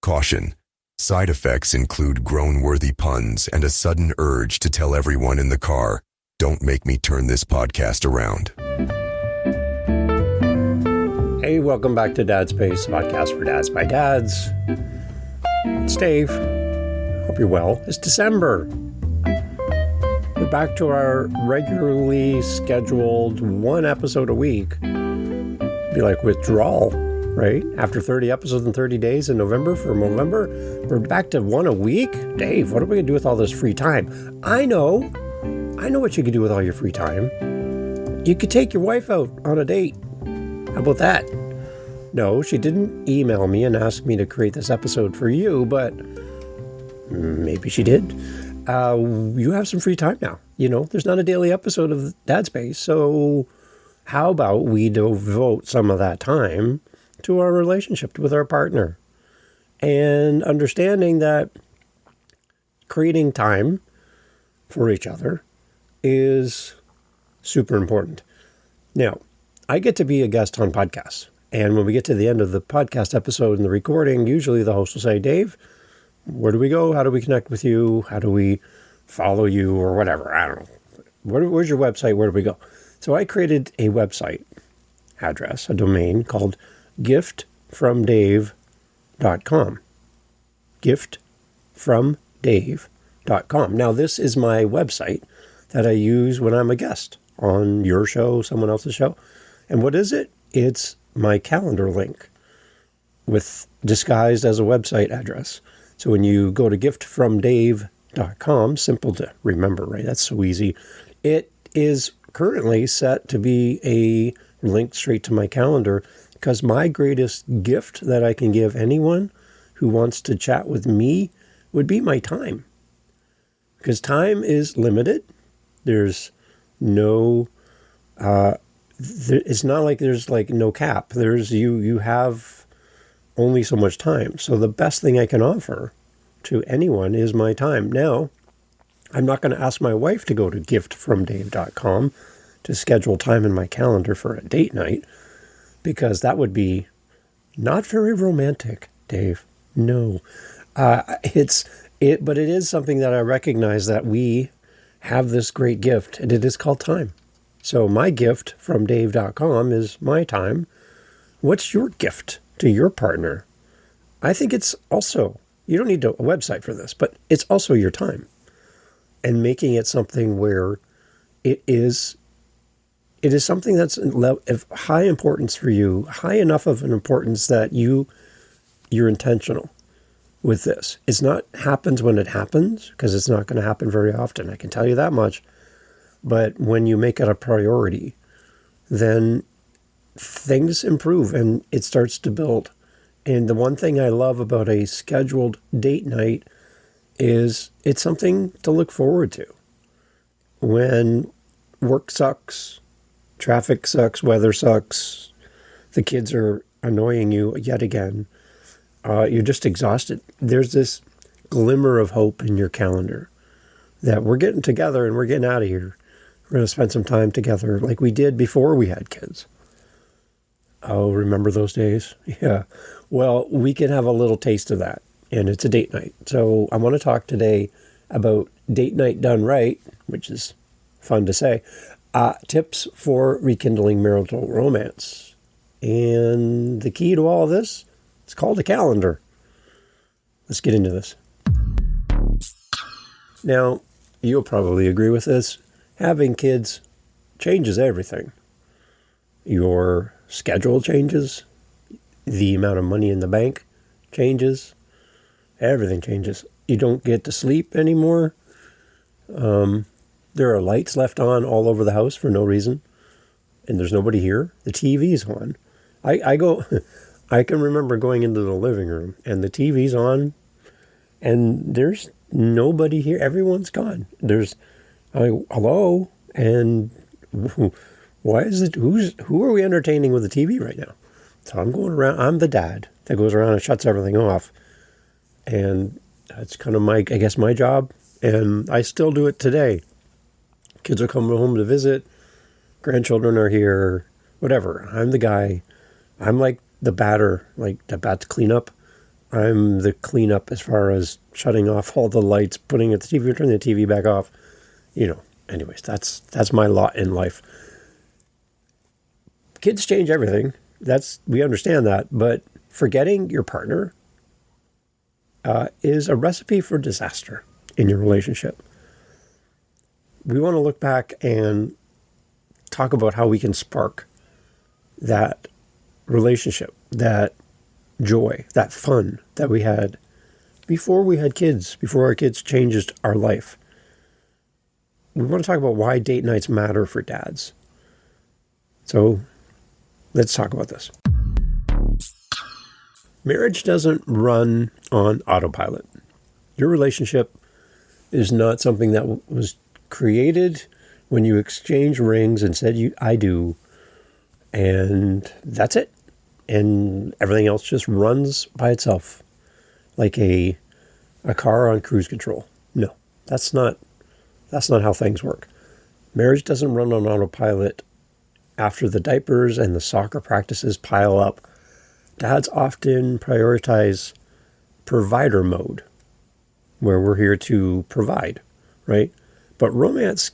Caution. Side effects include groan-worthy puns and a sudden urge to tell everyone in the car, "Don't make me turn this podcast around." Hey, welcome back to Dad's Space, a podcast for dads by dads. It's Dave. Hope you're well. It's December. We're back to our regularly scheduled one episode a week. It'd be like withdrawal, right? After 30 episodes in 30 days in November for November, we're back to one a week? Dave, what are we going to do with all this free time? I know what you could do with all your free time. You could take your wife out on a date. How about that? No, she didn't email me and ask me to create this episode for you, but maybe she did. You have some free time now. You know, there's not a daily episode of Dad Space, so how about we devote some of that time to our relationship with our partner and understanding that creating time for each other is super important. Now, I get to be a guest on podcasts. And when we get to the end of the podcast episode and the recording, usually the host will say, "Dave, where do we go? How do we connect with you? How do we follow you?" Or whatever. I don't know. Where's your website? Where do we go? So I created a website address, a domain called giftfromdave.com. giftfromdave.com. Now, this is my website that I use when I'm a guest on your show, someone else's show. And what is it? It's my calendar link with disguised as a website address. So when you go to giftfromdave.com, simple to remember, right? That's so easy. It is currently set to be a link straight to my calendar because my greatest gift that I can give anyone who wants to chat with me would be my time. Because time is limited. There's no, it's not like there's like no cap. There's you have only so much time. So the best thing I can offer to anyone is my time. Now, I'm not going to ask my wife to go to giftfromdave.com to schedule time in my calendar for a date night because that would be not very romantic, Dave. No. But it is something that I recognize that we have this great gift, and it is called time. So my gift from Dave.com is my time. What's your gift to your partner? I think it's also, you don't need a website for this, but it's also your time. And making it something where it is something that's of high importance for you, high enough of an importance that you're intentional with this. It's not happens when it happens, because it's not going to happen very often. I can tell you that much. But when you make it a priority, then things improve and it starts to build. And the one thing I love about a scheduled date night is it's something to look forward to. When work sucks, traffic sucks, weather sucks, the kids are annoying you yet again, you're just exhausted. There's this glimmer of hope in your calendar that we're getting together and we're getting out of here. We're going to spend some time together like we did before we had kids. Oh, remember those days? Yeah. Well, we can have a little taste of that, and it's a date night. So I want to talk today about date night done right, which is fun to say, tips for rekindling marital romance. And the key to all of this, it's called a calendar. Let's get into this. Now, you'll probably agree with this. Having kids changes everything. Your schedule changes. The amount of money in the bank changes. Everything changes. You don't get to sleep anymore. There are lights left on all over the house for no reason. And there's nobody here. The TV's on. I can remember going into the living room and the TV's on and there's nobody here. Everyone's gone. Hello, and why is it? Who are we entertaining with the TV right now? So I'm going around. I'm the dad that goes around and shuts everything off, and that's kind of my job, and I still do it today. Kids are coming home to visit, grandchildren are here, whatever. I'm the guy. I'm like the batter, like the bat to clean up. I'm the cleanup as far as shutting off all the lights, putting at the TV, turning the TV back off. Anyways, that's my lot in life. Kids change everything. We understand that, but forgetting your partner is a recipe for disaster in your relationship. We want to look back and talk about how we can spark that relationship, that joy, that fun that we had before we had kids, before our kids changed our life. We want to talk about why date nights matter for dads. So let's talk about this. Marriage doesn't run on autopilot. Your relationship is not something that was created when you exchanged rings and said I do, and that's it. And everything else just runs by itself like a car on cruise control. No, that's not how things work. Marriage doesn't run on autopilot after the diapers and the soccer practices pile up. Dads often prioritize provider mode, where we're here to provide, right? But romance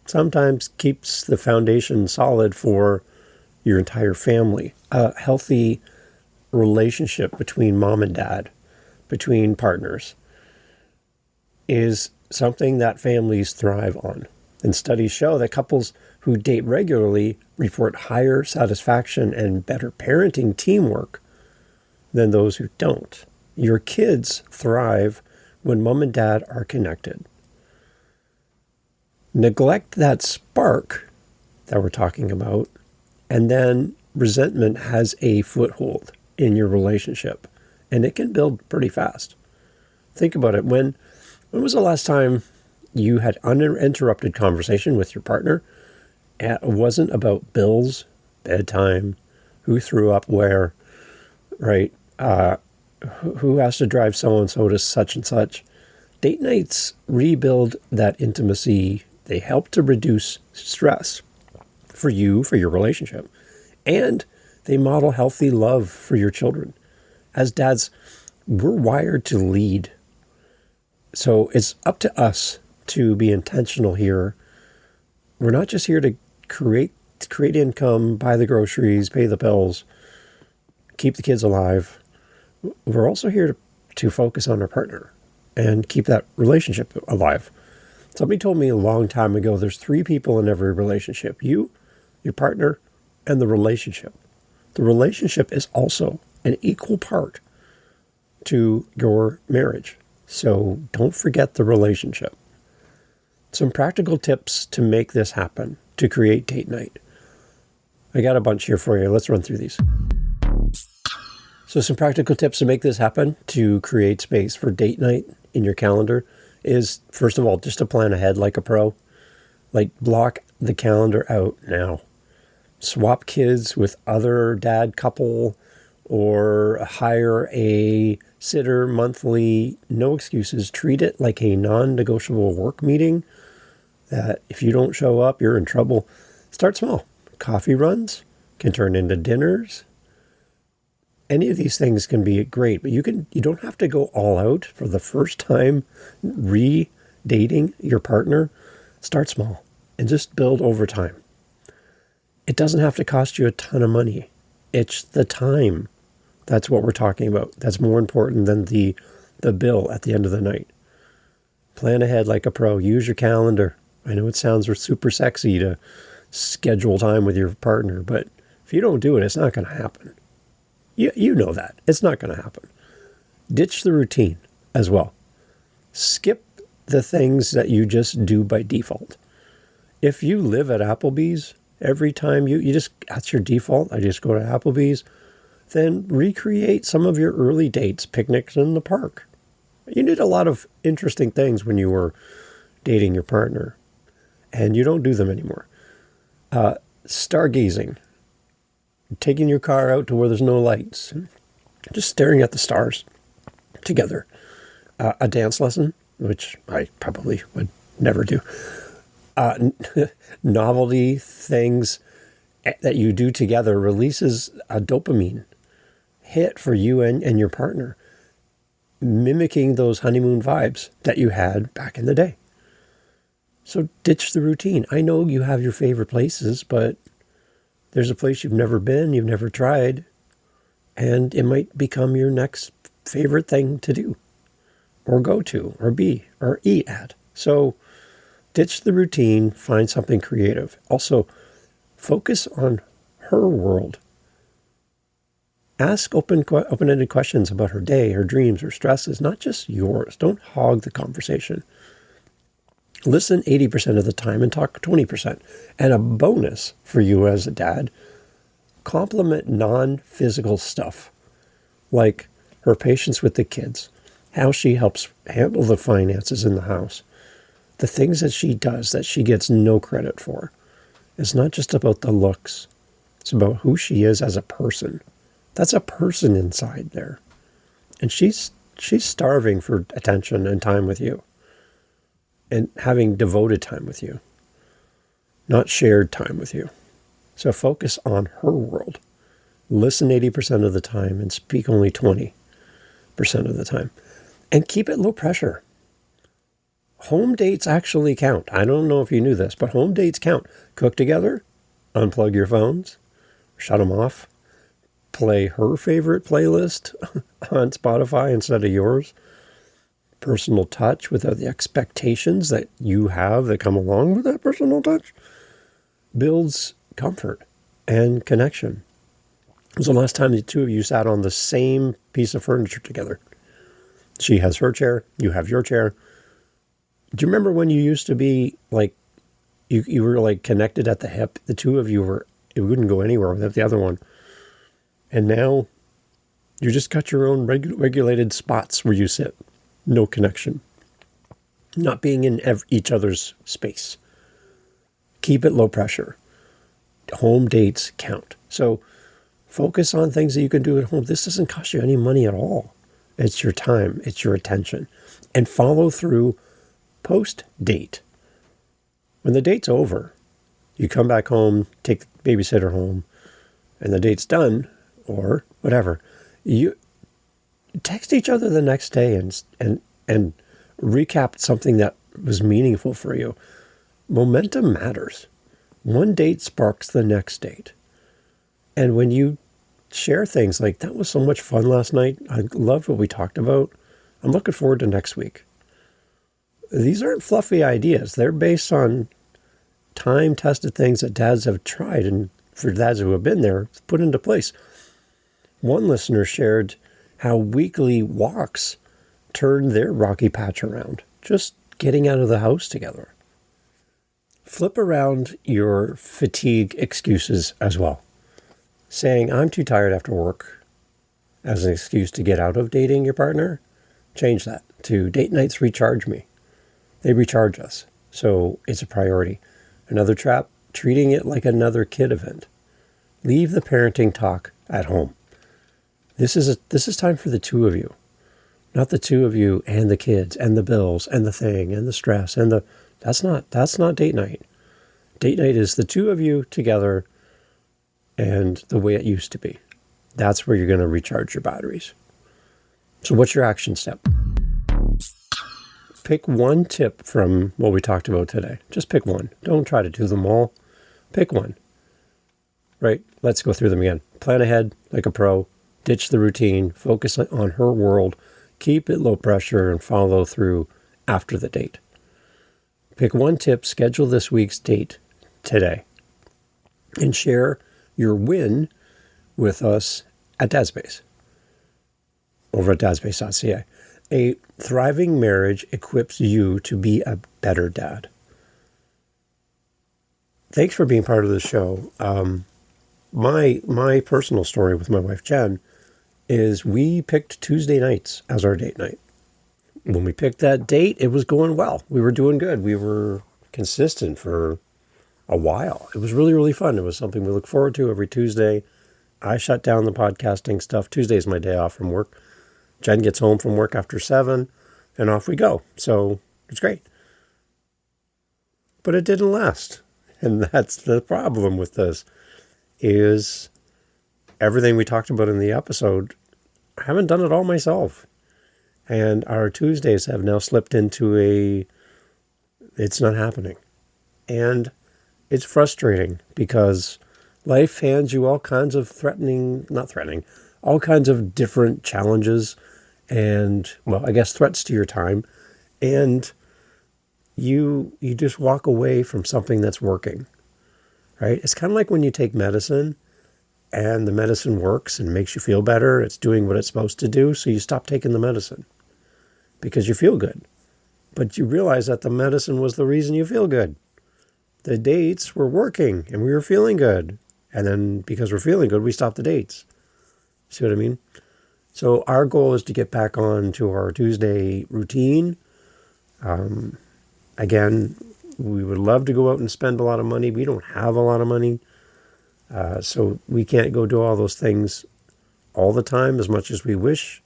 sometimes keeps the foundation solid for your entire family. A healthy relationship between mom and dad, between partners, is something that families thrive on. And studies show that couples who date regularly report higher satisfaction and better parenting teamwork than those who don't. Your kids thrive when mom and dad are connected. Neglect that spark that we're talking about, and then resentment has a foothold in your relationship, and it can build pretty fast. Think about it. When was the last time you had uninterrupted conversation with your partner? It wasn't about bills, bedtime, who threw up where, right? Who has to drive so-and-so to such and such. Date nights rebuild that intimacy. They help to reduce stress for you, for your relationship. And they model healthy love for your children. As dads, we're wired to lead. So it's up to us to be intentional here. We're not just here to create income, buy the groceries, pay the bills, keep the kids alive. We're also here to focus on our partner and keep that relationship alive. Somebody told me a long time ago, there's 3 people in every relationship: you, your partner, and the relationship. The relationship is also an equal part to your marriage. So don't forget the relationship. Some practical tips to make this happen, to create date night. I got a bunch here for you. Let's run through these. So some practical tips to make this happen, to create space for date night in your calendar, is, first of all, just to plan ahead like a pro. Like, block the calendar out now. Swap kids with other dad couple, or hire a sitter monthly. No excuses. Treat it like a non-negotiable work meeting that if you don't show up, you're in trouble. Start small. Coffee runs can turn into dinners. Any of these things can be great, but you don't have to go all out for the first time re-dating your partner. Start small and just build over time. It doesn't have to cost you a ton of money. It's the time. That's what we're talking about. That's more important than the bill at the end of the night. Plan ahead like a pro. Use your calendar. I know it sounds super sexy to schedule time with your partner, but if you don't do it, it's not going to happen. You know that. It's not going to happen. Ditch the routine as well. Skip the things that you just do by default. If you live at Applebee's, every time you just, that's your default, I just go to Applebee's, then recreate some of your early dates, picnics in the park. You did a lot of interesting things when you were dating your partner, and you don't do them anymore. Stargazing. Taking your car out to where there's no lights, just staring at the stars together. A dance lesson, which I probably would never do. Novelty things that you do together releases a dopamine. hit for you and your partner, mimicking those honeymoon vibes that you had back in the day. So ditch the routine. I know you have your favorite places, but there's a place you've never been, you've never tried, and it might become your next favorite thing to do, or go to, or be, or eat at. So ditch the routine, find something creative. Also, focus on her world. Ask open-ended questions about her day, her dreams, her stresses, not just yours. Don't hog the conversation. Listen 80% of the time and talk 20%. And a bonus for you as a dad, compliment non-physical stuff, like her patience with the kids, how she helps handle the finances in the house, the things that she does that she gets no credit for. It's not just about the looks. It's about who she is as a person. That's a person inside there. And she's starving for attention and time with you. And having devoted time with you. Not shared time with you. So focus on her world. Listen 80% of the time and speak only 20% of the time. And keep it low pressure. Home dates actually count. I don't know if you knew this, but home dates count. Cook together, unplug your phones, shut them off, play her favorite playlist on Spotify instead of yours. Personal touch without the expectations that you have that come along with that personal touch builds comfort and connection. When was the last time the two of you sat on the same piece of furniture together? She has her chair, you have your chair. Do you remember when you used to be like, you were like connected at the hip? The two of you were, it wouldn't go anywhere without the other one. And now you just got your own regulated spots where you sit. No connection. Not being in each other's space. Keep it low pressure. Home dates count. So focus on things that you can do at home. This doesn't cost you any money at all. It's your time. It's your attention. And follow through post-date. When the date's over, you come back home, take the babysitter home, and the date's done, or whatever. You text each other the next day and recap something that was meaningful for you. Momentum matters. One date sparks the next date. And when you share things like, that was so much fun last night, I loved what we talked about, I'm looking forward to next week. These aren't fluffy ideas. They're based on time-tested things that dads have tried, and for dads who have been there, put into place. One listener shared how weekly walks turned their rocky patch around, just getting out of the house together. Flip around your fatigue excuses as well. Saying, I'm too tired after work as an excuse to get out of dating your partner, change that to date nights recharge me. They recharge us, so it's a priority. Another trap, treating it like another kid event. Leave the parenting talk at home. This is time for the two of you, not the two of you and the kids and the bills and the thing and the stress and that's not date night. Date night is the two of you together and the way it used to be. That's where you're going to recharge your batteries. So what's your action step? Pick one tip from what we talked about today. Just pick one. Don't try to do them all. Pick one. Right? Let's go through them again. Plan ahead like a pro. Ditch the routine. Focus on her world. Keep it low pressure and follow through after the date. Pick one tip. Schedule this week's date today. And share your win with us at Dadspace. Over at dadspace.ca. A thriving marriage equips you to be a better dad. Thanks for being part of the show. My personal story with my wife Jen is we picked Tuesday nights as our date night. When we picked that date, it was going well. We were doing good. We were consistent for a while. It was really, really fun. It was something we look forward to every Tuesday. I shut down the podcasting stuff. Tuesday is my day off from work. Jen gets home from work after 7, and off we go. So it's great. But it didn't last. And that's the problem with this, is everything we talked about in the episode, I haven't done it all myself. And our Tuesdays have now slipped into it's not happening. And it's frustrating because life hands you all kinds of all kinds of different challenges and, well, I guess threats to your time. And you just walk away from something that's working, right? It's kind of like when you take medicine and the medicine works and makes you feel better. It's doing what it's supposed to do. So you stop taking the medicine because you feel good. But you realize that the medicine was the reason you feel good. The dates were working and we were feeling good. And then because we're feeling good, we stop the dates. See what I mean? So our goal is to get back on to our Tuesday routine. Again, we would love to go out and spend a lot of money. We don't have a lot of money. So we can't go do all those things all the time as much as we wish.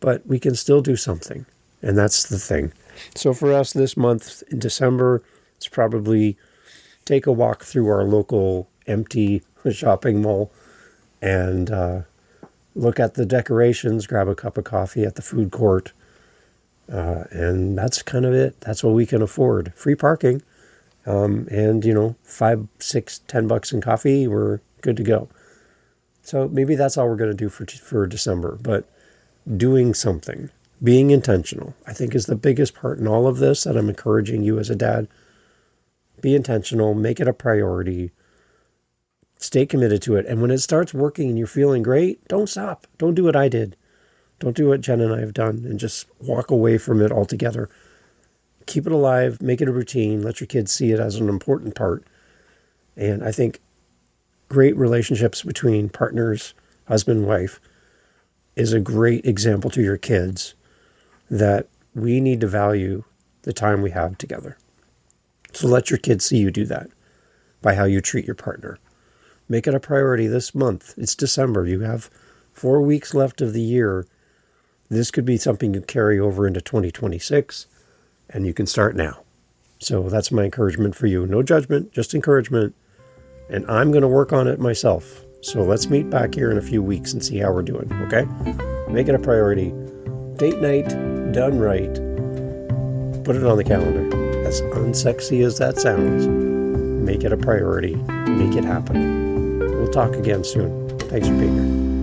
But we can still do something. And that's the thing. So for us this month in December, it's probably take a walk through our local empty shopping mall and look at the decorations, grab a cup of coffee at the food court. And that's kind of it. That's what we can afford. Free parking. And, $5, $6, $10 in coffee, we're good to go. So maybe that's all we're going to do for December. But doing something, being intentional, I think is the biggest part in all of this that I'm encouraging you as a dad. Be intentional, make it a priority, stay committed to it. And when it starts working and you're feeling great, don't stop. Don't do what I did. Don't do what Jen and I have done and just walk away from it altogether. Keep it alive, make it a routine, let your kids see it as an important part. And I think great relationships between partners, husband and wife, is a great example to your kids that we need to value the time we have together. So let your kids see you do that by how you treat your partner. Make it a priority this month. It's December. You have 4 weeks left of the year. This could be something you carry over into 2026, and you can start now. So that's my encouragement for you. No judgment, just encouragement. And I'm going to work on it myself. So let's meet back here in a few weeks and see how we're doing, okay? Make it a priority. Date night done right. Put it on the calendar. As unsexy as that sounds, make it a priority. Make it happen. We'll talk again soon. Thanks for being here.